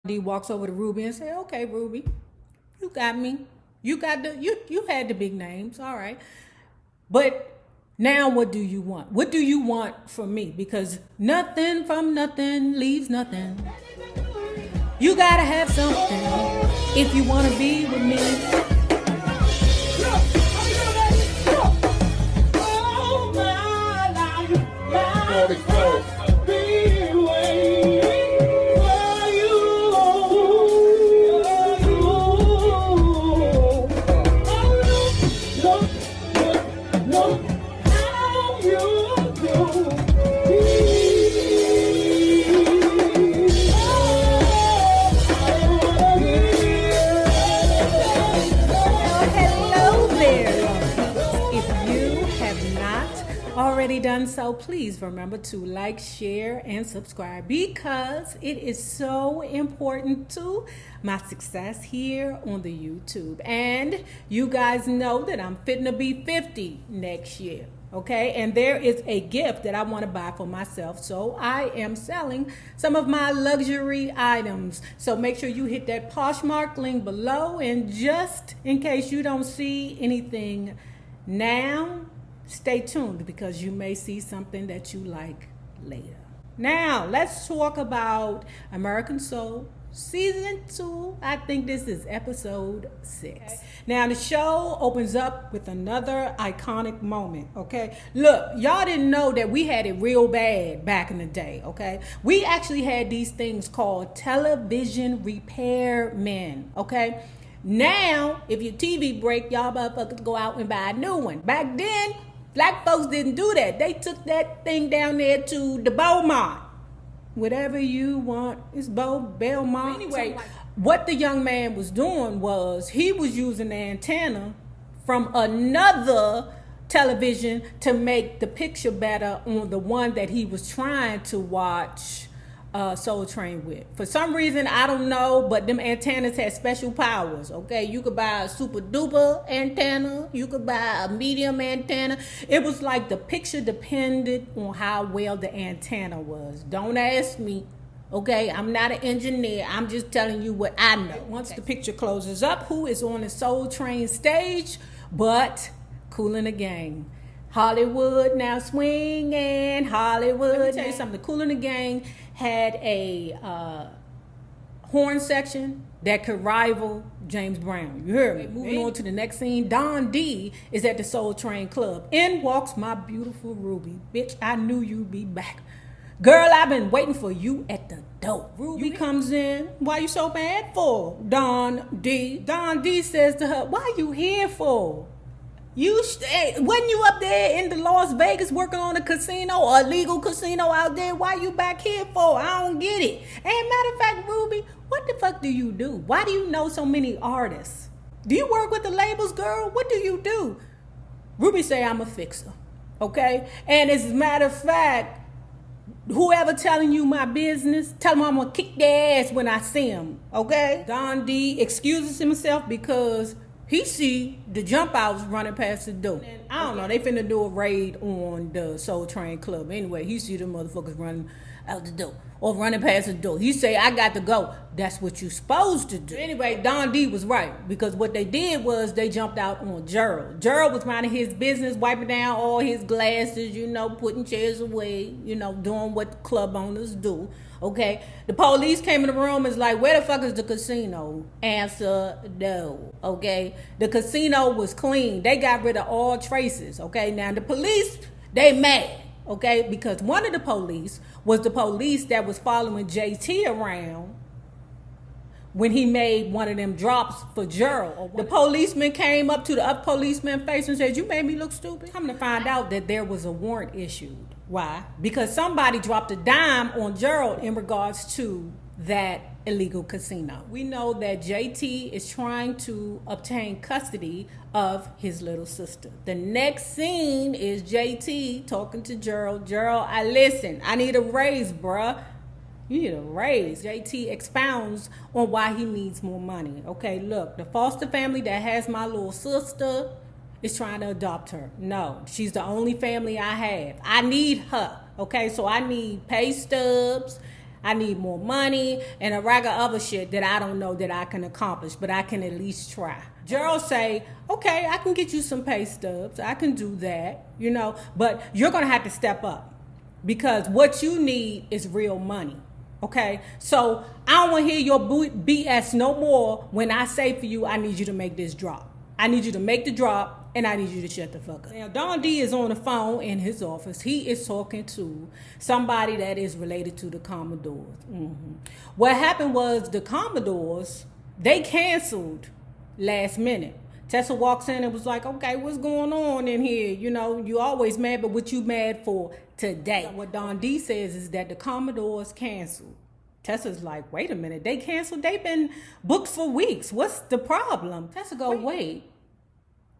D walks over to Ruby and say, "Okay, Ruby, you got me. You got you had the big names, all right. But now what do you want? What do you want from me? Because nothing from nothing leaves nothing. You gotta have something if you wanna be with me." Already done so, please remember to like, share, and subscribe because it is so important to my success here on the YouTube. And you guys know that I'm fitting to be 50 next year, okay? And there is a gift that I want to buy for myself, so I am selling some of my luxury items. So make sure you hit that Poshmark link below, and just in case you don't see anything now, stay tuned because you may see something that you like later. Now, let's talk about American Soul Season 2. I think this is episode 6. Okay. Now, the show opens up with another iconic moment, okay? Look, y'all didn't know that we had it real bad back in the day, okay? We actually had these things called television repairmen, okay? Now, if your TV break, y'all motherfuckers go out and buy a new one. Back then, black folks didn't do that. They took that thing down there to the Beaumont. Whatever you want, it's Belmont. Anyway, what the young man was doing was he was using the antenna from another television to make the picture better on the one that he was trying to watch Soul Train with. For some reason, I don't know, but them antennas had special powers, okay? You could buy a super duper antenna. You could buy a medium antenna. It was like the picture depended on how well the antenna was. Don't ask me, okay? I'm not an engineer. I'm just telling you what I know. Once the picture closes up, who is on the Soul Train stage but Kool and the Gang? Hollywood now swinging, Hollywood. Let me tell you something. The Kool and the Gang had a horn section that could rival James Brown. You heard me. Moving on to the next scene, Don D is at the Soul Train Club. In walks my beautiful Ruby. Bitch, I knew you'd be back. Girl, I've been waiting for you at the door. Ruby comes in. Why you so mad for? Don D. Don D says to her, "Why you here for? Wasn't you up there in the Las Vegas working on a casino or a legal casino out there? Why you back here for? I don't get it." And matter of fact, Ruby, what the fuck do you do? Why do you know so many artists? Do you work with the labels, girl? What do you do? Ruby say, "I'm a fixer." Okay? And as a matter of fact, whoever telling you my business, tell them I'm gonna kick their ass when I see them. Okay? Don D excuses himself because he see the jump outs running past the door. I don't know, they finna do a raid on the Soul Train Club. Anyway, he see the motherfuckers running out the door or running past the door. He say, "I got to go." That's what you supposed to do. Anyway, Don D was right because what they did was they jumped out on Gerald. Gerald was minding his business, wiping down all his glasses, putting chairs away, doing what club owners do. Okay, the police came in the room and was like, "Where the fuck is the casino?" Answer, no. Okay, the casino was clean. They got rid of all traces. Okay, now the police, they mad. Okay, because one of the police was the police that was following JT around when he made one of them drops for Gerald. The policeman came up to the other policeman's face and said, "You made me look stupid." Come to find out that there was a warrant issued. Why? Because somebody dropped a dime on Gerald in regards to that illegal casino. We know that JT is trying to obtain custody of his little sister. The next scene is JT talking to Gerald. "Gerald, I need a raise, bruh." You need a raise. JT expounds on why he needs more money. Okay, look, the foster family that has my little sister is trying to adopt her. No, she's the only family I have. I need her. Okay, so I need pay stubs. I need more money and a rack of other shit that I don't know that I can accomplish, but I can at least try. Gerald say, okay, I can get you some pay stubs. I can do that, but you're going to have to step up because what you need is real money. Okay, so I don't want to hear your BS no more when I say for you, I need you to make this drop. I need you to make the drop, and I need you to shut the fuck up. Now, Don D is on the phone in his office. He is talking to somebody that is related to the Commodores. What happened was the Commodores, they canceled last minute. Tessa walks in and was like, okay, what's going on in here? You always mad, but what you mad for today? What Don D says is that the Commodores canceled. Tessa's like, wait a minute, they canceled? They've been booked for weeks. What's the problem? Tessa go, wait,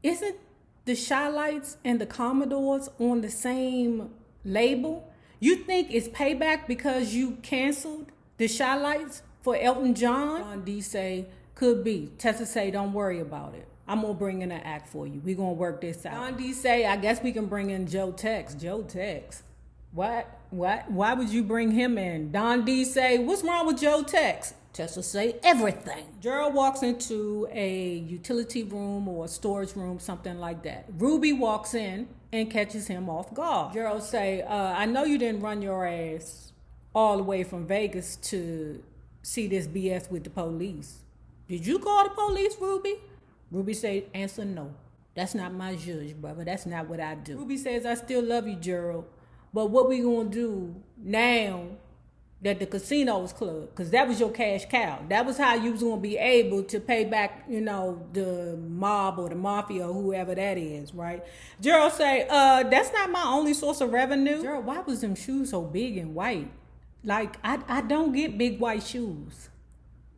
isn't the Shy-Lights and the Commodores on the same label? You think it's payback because you canceled the Shy-Lights for Elton John? Don D say, could be. Tessa say, don't worry about it. I'm going to bring in an act for you. We're going to work this out. Don D say, I guess we can bring in Joe Tex. Joe Tex? What? Why would you bring him in? Don D say, what's wrong with Joe Tex? Tessa say, everything. Gerald walks into a utility room or a storage room, something like that. Ruby walks in and catches him off guard. Gerald say, I know you didn't run your ass all the way from Vegas to see this BS with the police. Did you call the police, Ruby? Ruby say, answer no. That's not my judge, brother. That's not what I do. Ruby says, I still love you, Gerald. But what we gonna do now that the casino is closed? Because that was your cash cow. That was how you was gonna be able to pay back, the mob or the mafia or whoever that is, right? Gerald say, that's not my only source of revenue. Gerald, why was them shoes so big and white? Like, I don't get big white shoes.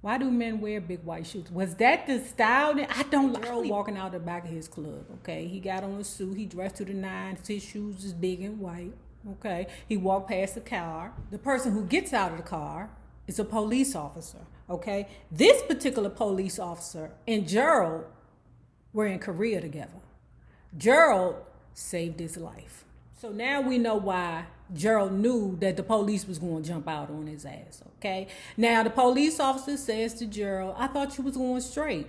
Why do men wear big white shoes? Was that the style? I don't like Gerald walking out the back of his club, okay? He got on a suit. He dressed to the nines. His shoes is big and white, okay? He walked past the car. The person who gets out of the car is a police officer, okay? This particular police officer and Gerald were in Korea together. Gerald saved his life. So now we know why Gerald knew that the police was going to jump out on his ass, okay? Now, the police officer says to Gerald, I thought you was going straight.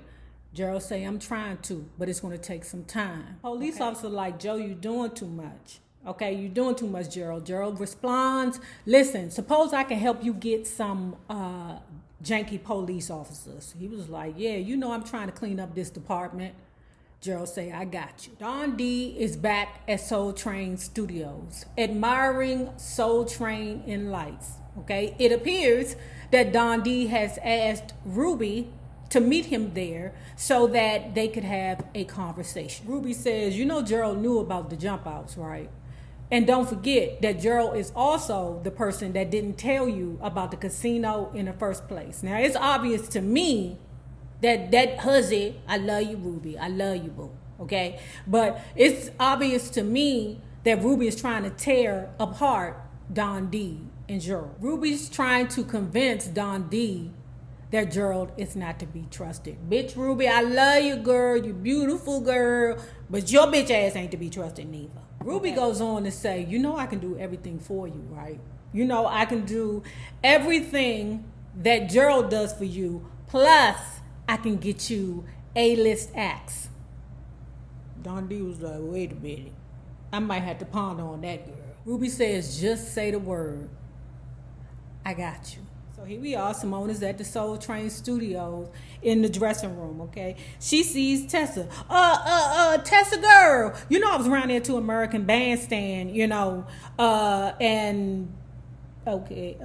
Gerald say, I'm trying to, but it's going to take some time. Police officer like, Joe, you doing too much. Okay, you're doing too much, Gerald. Gerald responds, listen, suppose I can help you get some janky police officers. He was like, yeah, I'm trying to clean up this department. Gerald say, I got you. Don D is back at Soul Train Studios, admiring Soul Train in lights, okay? It appears that Don D has asked Ruby to meet him there so that they could have a conversation. Ruby says, Gerald knew about the jump outs, right? And don't forget that Gerald is also the person that didn't tell you about the casino in the first place. Now, it's obvious to me that hussy, I love you, Ruby. I love you, boo. Okay? But it's obvious to me that Ruby is trying to tear apart Don D and Gerald. Ruby's trying to convince Don D that Gerald is not to be trusted. Bitch, Ruby, I love you, girl. You beautiful girl. But your bitch ass ain't to be trusted neither. Ruby goes on to say, I can do everything for you, right? I can do everything that Gerald does for you, plus I can get you A-list acts. Don D was like, wait a minute. I might have to ponder on that, girl. Ruby says, just say the word. I got you. So here we are. Simone is at the Soul Train Studios in the dressing room, okay? She sees Tessa. Tessa, girl. I was around there to American Bandstand, and... Okay,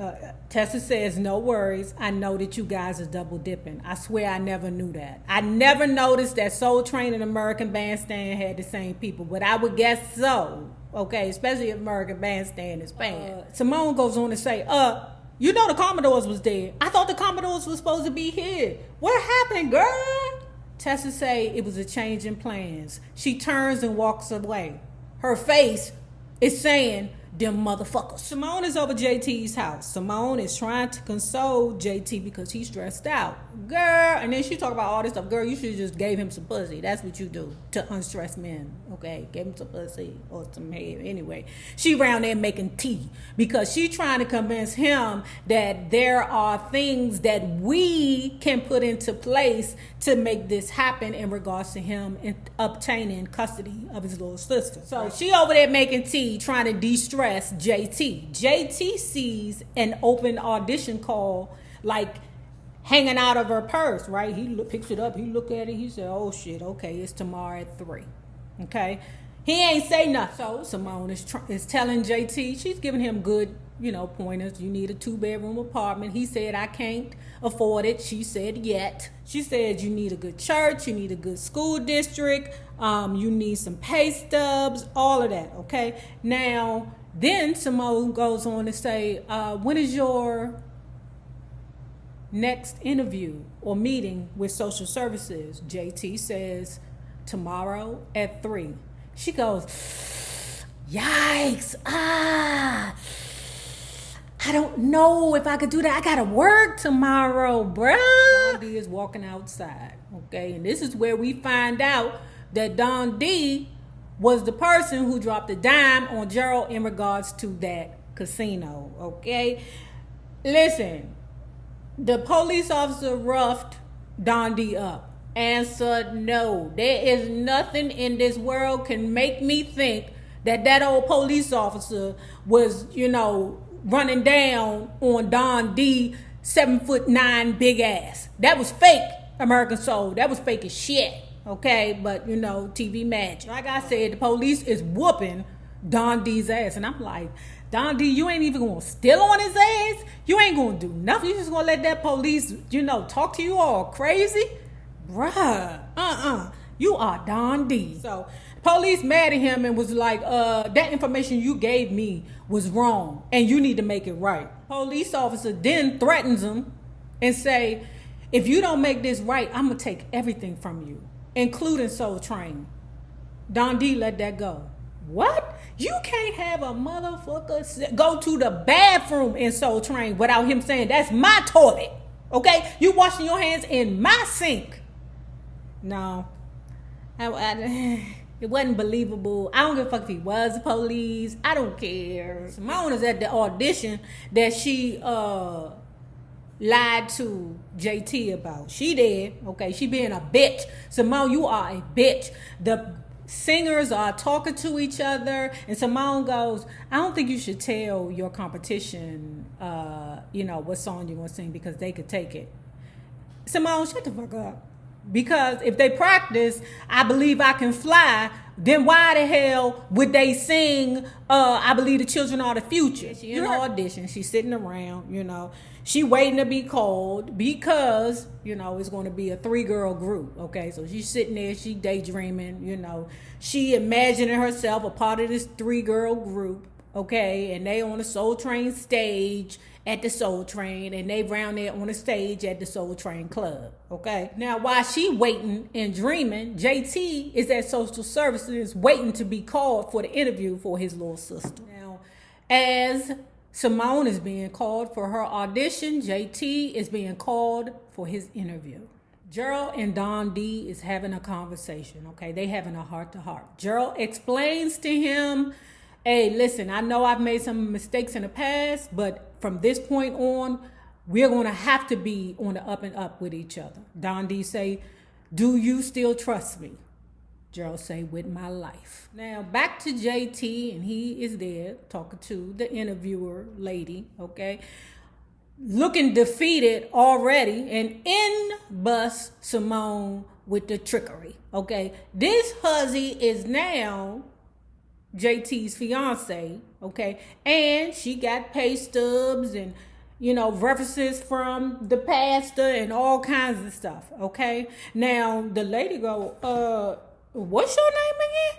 Tessa says, no worries. I know that you guys are double dipping. I swear I never knew that. I never noticed that Soul Train and American Bandstand had the same people, but I would guess so. Okay, especially if American Bandstand is paying. Simone goes on to say, the Commodores was there. I thought the Commodores was supposed to be here. What happened, girl? Tessa say it was a change in plans. She turns and walks away. Her face is saying, them motherfuckers. Simone is over JT's house. Simone is trying to console JT because he's stressed out. Girl, and then she talk about all this stuff. Girl, you should just gave him some pussy. That's what you do to unstressed men, okay? Gave him some pussy or some head. Anyway, she around there making tea because she trying to convince him that there are things that we can put into place to make this happen in regards to him obtaining custody of his little sister. So she over there making tea, trying to de-stress JT. JT sees an open audition call, like, hanging out of her purse, right? He picks it up, he look at it, he said, oh shit, okay, it's tomorrow at 3. Okay? He ain't say nothing. So Simone is telling JT, she's giving him good, pointers. You need a 2-bedroom apartment. He said, I can't afford it. She said, yet. She said, you need a good church, you need a good school district, you need some pay stubs, all of that, okay? Now, then Simone goes on to say, when is your next interview or meeting with social services? JT says, tomorrow at 3. She goes, yikes, I don't know if I could do that. I gotta work tomorrow, bruh. Don D is walking outside, okay? And this is where we find out that Don D was the person who dropped a dime on Gerald in regards to that casino, okay? Listen, the police officer roughed Don D up. Answer, no. There is nothing in this world can make me think that old police officer was, running down on Don D 7'9" big ass. That was fake, American Soul. That was fake as shit. Okay, but TV magic. Like I said, the police is whooping Don D's ass, and I'm like, Don D, you ain't even gonna steal on his ass. You ain't gonna do nothing. You just gonna let that police, talk to you all crazy, bruh. You are Don D. So police mad at him and was like, that information you gave me was wrong and you need to make it right. Police officer then threatens him and say, if you don't make this right, I'm gonna take everything from you, including Soul Train. Don D let that go. What? You can't have a motherfucker go to the bathroom in Soul Train without him saying, that's my toilet. Okay? You washing your hands in my sink. No. It wasn't believable. I don't give a fuck if he was the police. I don't care. Simone is at the audition that she lied to JT about. She did. Okay, she being a bitch. Simone, you are a bitch. The singers are talking to each other, and Simone goes, I don't think you should tell your competition, what song you're going to sing because they could take it. Simone, shut the fuck up. Because if they practice, I Believe I Can Fly, then why the hell would they sing, I Believe the Children Are the Future? She in the audition, she's sitting around, she waiting to be called because, it's going to be a 3-girl group, okay? So she's sitting there, she daydreaming, she imagining herself a part of this 3-girl group, okay? And they on the Soul Train stage at the Soul Train, and they round there on the stage at the Soul Train Club, okay? Now, while she waiting and dreaming, JT is at social services waiting to be called for the interview for his little sister. Now, as Simone is being called for her audition, JT is being called for his interview. Gerald and Don D is having a conversation, okay? They having a heart-to-heart. Gerald explains to him, hey, listen, I know I've made some mistakes in the past, but from this point on, we're going to have to be on the up and up with each other. Don D say, do you still trust me? Gerald say, with my life. Now, back to JT, and he is there talking to the interviewer lady, okay? Looking defeated already, and in bust Simone with the trickery, okay? This hussy is now JT's fiance, okay, and she got pay stubs and references from the pastor and all kinds of stuff, okay. Now the lady go, what's your name again?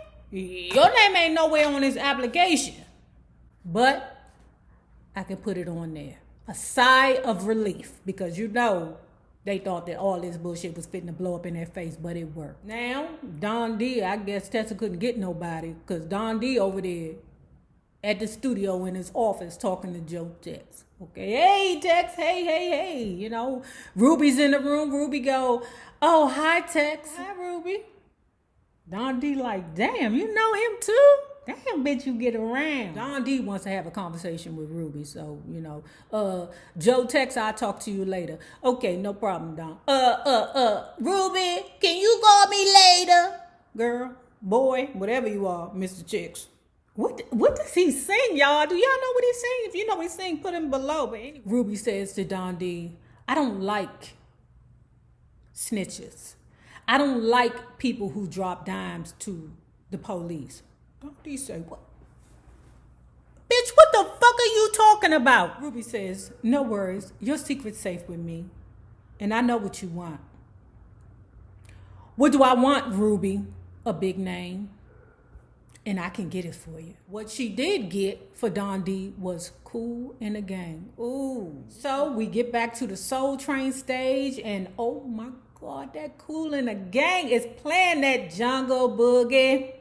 Your name ain't nowhere on this application, but I can put it on there. A sigh of relief, because they thought that all this bullshit was fitting to blow up in their face, but it worked. Now, Don D, I guess Tessa couldn't get nobody because Don D over there at the studio in his office talking to Joe Tex. Okay, hey Tex, hey. You know, Ruby's in the room. Ruby go, oh hi Tex, hi Ruby. Don D like, damn, you know him too? Damn, bitch, you get around. Don D wants to have a conversation with Ruby, so you know. Joe Tex, I'll talk to you later. Okay, no problem, Don. Ruby, can you call me later? Girl, boy, whatever you are, Mr. Chicks. What does he sing, y'all? Do y'all know what he's singing? If you know what he's singing, put him below. But anyway, Ruby says to Don D, I don't like snitches. I don't like people who drop dimes to the police. Don D say, what? Bitch, what the fuck are you talking about? Ruby says, no worries. Your secret's safe with me. And I know what you want. What do I want, Ruby? A big name. And I can get it for you. What she did get for Don D was Kool and the Gang. Ooh. So we get back to the Soul Train stage, and oh my God, that Kool and the Gang is playing that Jungle Boogie.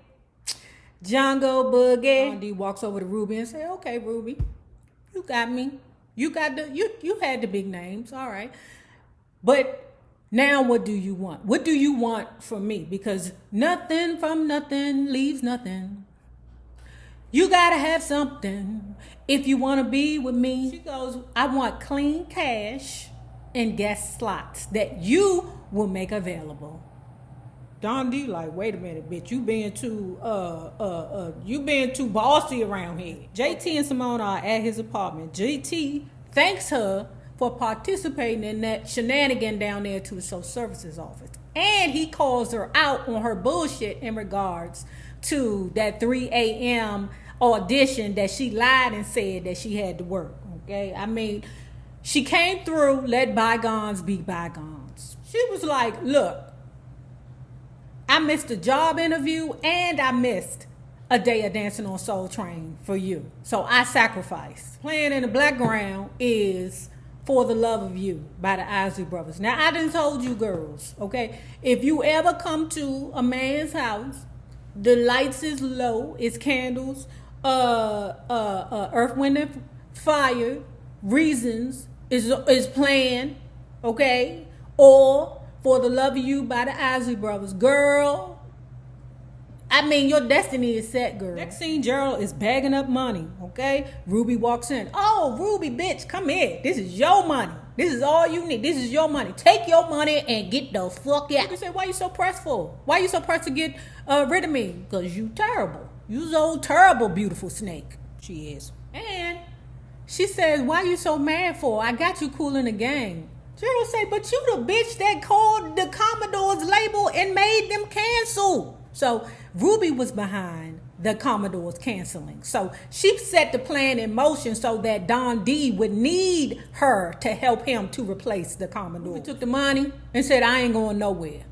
Jungle Boogie. Don D walks over to Ruby and say, okay, Ruby, you got me. You got you had the big names, all right. But now what do you want? What do you want from me? Because nothing from nothing leaves nothing. You gotta have something if you wanna be with me. She goes, I want clean cash and guest slots that you will make available. Don D like, wait a minute, bitch, you being too bossy around here. JT and Simone are at his apartment. JT thanks her for participating in that shenanigan down there to the social services office. And he calls her out on her bullshit in regards to that 3 a.m. audition that she lied and said that she had to work. Okay, I mean, she came through, let bygones be bygones. She was like, look, I missed a job interview and I missed a day of Dancing on Soul Train for you. So I sacrificed. Playing in the background is For the Love of You by the Isley Brothers. Now, I done told you girls, okay, if you ever come to a man's house, the lights is low, it's candles, Earth, Wind, and Fire, Reasons is playing, okay, or For the Love of You by the Isley Brothers. Girl, I mean, your destiny is set, girl. Next scene, Gerald is bagging up money, okay? Ruby walks in. Oh, Ruby, bitch, come here. This is your money. This is all you need. This is your money. Take your money and get the fuck out. Ruby said, why you so pressed for? Why you so pressed to get rid of me? Because you terrible. You's old terrible, beautiful snake. She is. And she says, why you so mad for? I got you Kool in the Gang. Gerald say, but you the bitch that called the Commodore's label and made them cancel. So Ruby was behind the Commodore's canceling. So she set the plan in motion so that Don D would need her to help him to replace the Commodore. Ruby took the money and said, I ain't going nowhere.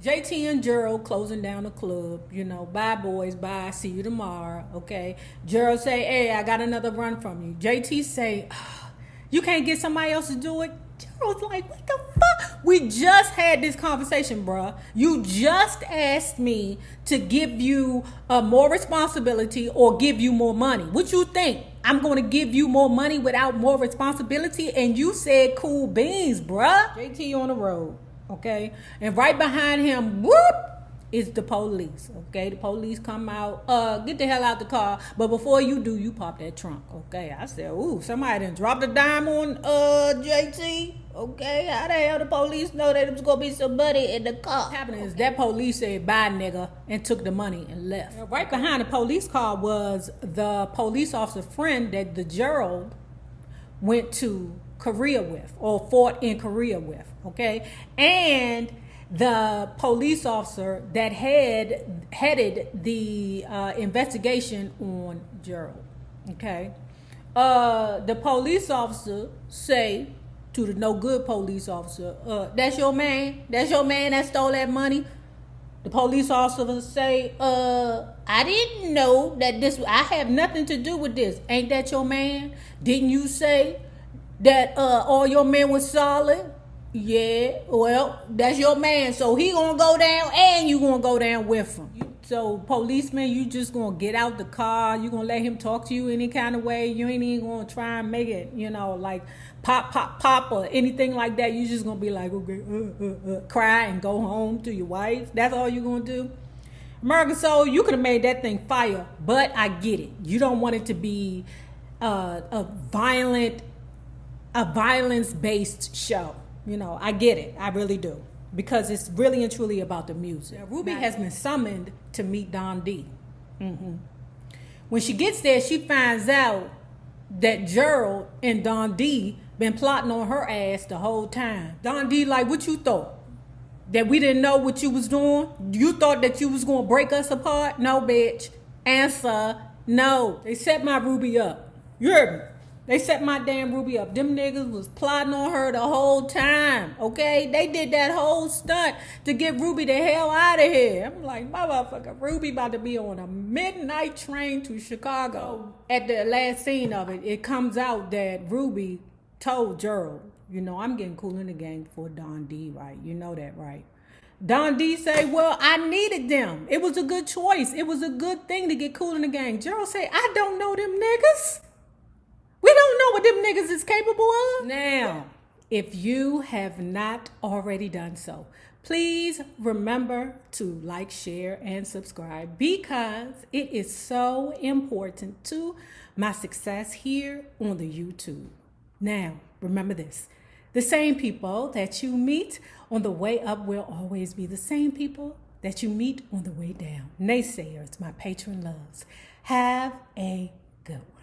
JT and Gerald closing down the club. You know, bye boys, bye, see you tomorrow, okay? Gerald say, hey, I got another run from you. JT say, oh, you can't get somebody else to do it? Gerald's like, what the fuck? We just had this conversation, bruh. You just asked me to give you more responsibility or give you more money. What you think? I'm going to give you more money without more responsibility? And you said cool beans, bruh. JT on the road, okay? And right behind him, whoop, is the police, okay? The police come out, get the hell out the car. But before you do, you pop that trunk, okay? I said, ooh, somebody done dropped a dime on JT, okay? How the hell the police know that it was gonna be somebody in the car? What happened is that police said, bye, nigga, and took the money and left. Now, right behind the police car was the police officer friend that the Gerald went to Korea with, or fought in Korea with, okay? And the police officer that headed the investigation on Gerald, okay? The police officer say to the no good police officer, that's your man? That's your man that stole that money? The police officer say, I didn't know that I have nothing to do with this. Ain't that your man? Didn't you say that all your men was solid? Yeah, well, that's your man, so he gonna go down and you gonna go down with him. You So policeman, you just gonna get out the car, you gonna let him talk to you any kind of way. You ain't even gonna try and make it, like pop, pop, pop or anything like that. You just gonna be like, okay, cry and go home to your wife. That's all you gonna do. American Soul, you could have made that thing fire, but I get it. You don't want it to be a violence-based show. I get it. I really do. Because it's really and truly about the music. Now, Ruby has been summoned to meet Don D. When she gets there, she finds out that Gerald and Don D been plotting on her ass the whole time. Don D like, what you thought? That we didn't know what you was doing? You thought that you was going to break us apart? No, bitch. Answer, no. They set my Ruby up. You heard me? They set my damn Ruby up. Them niggas was plotting on her the whole time, okay? They did that whole stunt to get Ruby the hell out of here. I'm like, motherfucker, Ruby about to be on a midnight train to Chicago. At the last scene of it, it comes out that Ruby told Gerald, I'm getting cool in the game for Don D, right? You know that, right? Don D say, well, I needed them. It was a good choice. It was a good thing to get cool in the game. Gerald say, I don't know them niggas. We don't know what them niggas is capable of. Now, if you have not already done so, please remember to like, share, and subscribe because it is so important to my success here on the YouTube. Now, remember this. The same people that you meet on the way up will always be the same people that you meet on the way down. Naysayers, my patron loves. Have a good one.